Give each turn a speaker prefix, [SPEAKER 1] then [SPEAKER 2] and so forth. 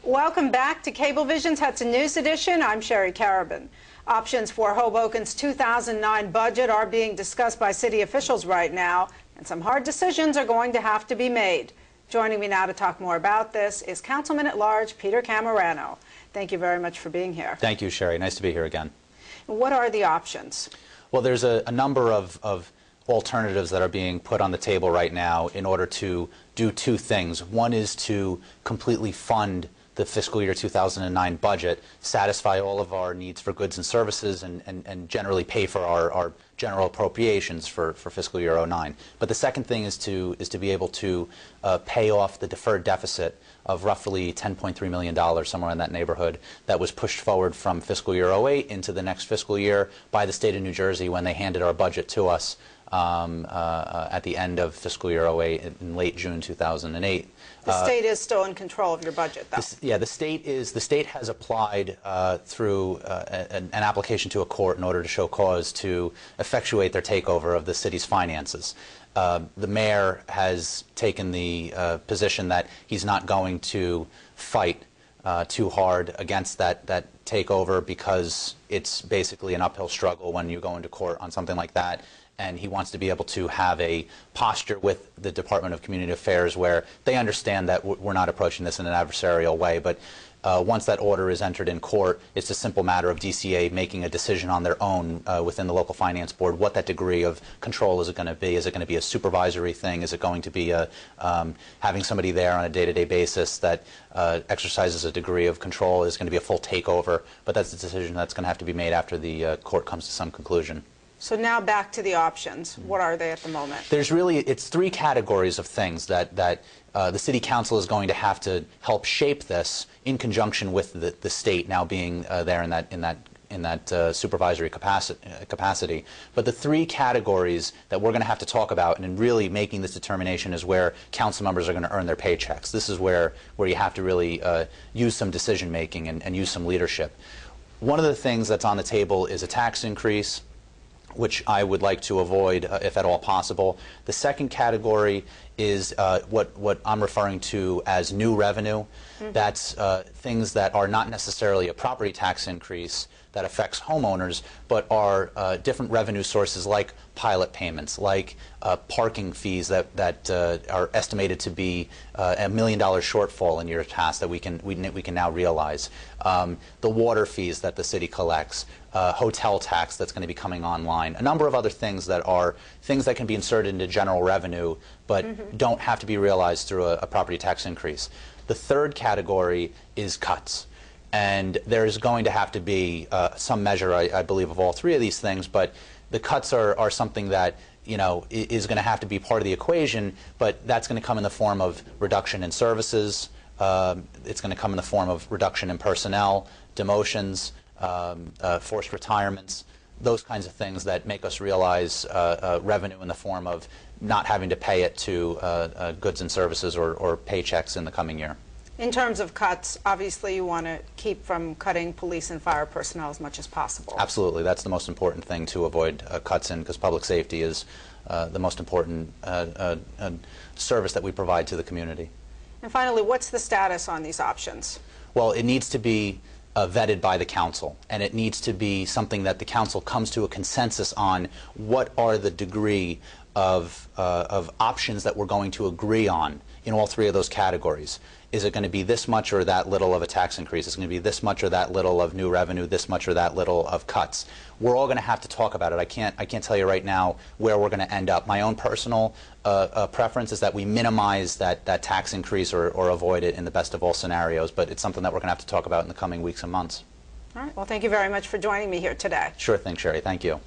[SPEAKER 1] Welcome back to Cablevision's Hudson News Edition. I'm Sherry Carabin. Options for Hoboken's 2009 budget are being discussed by city officials right now, and some hard decisions are going to have to be made. Joining me now to talk more about this is Councilman at Large Peter Cammarano. Thank you very much for being here.
[SPEAKER 2] Thank you, Sherry. Nice to be here again.
[SPEAKER 1] What are the options?
[SPEAKER 2] Well, there's a number of alternatives that are being put on the table right now in order to do two things. One is to completely fund the fiscal year 2009 budget, satisfy all of our needs for goods and services, and generally pay for our general appropriations for fiscal year 09. But the second thing is to be able to pay off the deferred deficit of roughly $10.3 million, somewhere in that neighborhood, that was pushed forward from fiscal year 08 into the next fiscal year by the state of New Jersey when they handed our budget to us at the end of fiscal year 08 in late June 2008.
[SPEAKER 1] The state is still in control of your budget, though.
[SPEAKER 2] The state has applied through an application to a court in order to show cause to effectuate their takeover of the city's finances. The mayor has taken the position that he's not going to fight too hard against that takeover because it's basically an uphill struggle when you go into court on something like that. And he wants to be able to have a posture with the Department of Community Affairs where they understand that we're not approaching this in an adversarial way. But once that order is entered in court, it's a simple matter of DCA making a decision on their own within the local finance board what that degree of control is it going to be. Is it going to be a supervisory thing? Is it going to be having somebody there on a day-to-day basis that exercises a degree of control? Is it going to be a full takeover? But that's the decision that's going to have to be made after the court comes to some conclusion.
[SPEAKER 1] So now back to the options. What are they at the moment?
[SPEAKER 2] It's three categories of things that the City Council is going to have to help shape this in conjunction with the state now being there in that supervisory capacity. But the three categories that we're going to have to talk about and in really making this determination is where council members are going to earn their paychecks. This is where you have to really use some decision making and use some leadership. One of the things that's on the table is a tax increase, which I would like to avoid if at all possible. The second category is what I'm referring to as new revenue. Mm-hmm. That's things that are not necessarily a property tax increase that affects homeowners, but are different revenue sources like pilot payments, like parking fees that are estimated to be $1 million shortfall in years past that we can now realize. The water fees that the city collects, hotel tax that's going to be coming online, a number of other things that are things that can be inserted into general revenue but don't have to be realized through a property tax increase. The third category is cuts. And there is going to have to be some measure, I believe, of all three of these things, but the cuts are something that is going to have to be part of the equation, but that's going to come in the form of reduction in services, it's going to come in the form of reduction in personnel, demotions, forced retirements, those kinds of things that make us realize revenue in the form of not having to pay it to goods and services or paychecks in the coming year.
[SPEAKER 1] In terms of cuts, obviously you want to keep from cutting police and fire personnel as much as possible.
[SPEAKER 2] Absolutely. That's the most important thing to avoid cuts in, because public safety is the most important service that we provide to the community.
[SPEAKER 1] And finally, what's the status on these options?
[SPEAKER 2] Well, it needs to be vetted by the council, and it needs to be something that the council comes to a consensus on. What are the degree of options that we're going to agree on in all three of those categories? Is it going to be this much or that little of a tax increase? Is it going to be this much or that little of new revenue, this much or that little of cuts? We're all going to have to talk about it. I can't tell you right now where we're going to end up. My own personal preference is that we minimize that tax increase or avoid it in the best of all scenarios, but it's something that we're going to have to talk about in the coming weeks and months.
[SPEAKER 1] All right. Well, thank you very much for joining me here today.
[SPEAKER 2] Sure thing, Sherry. Thank you.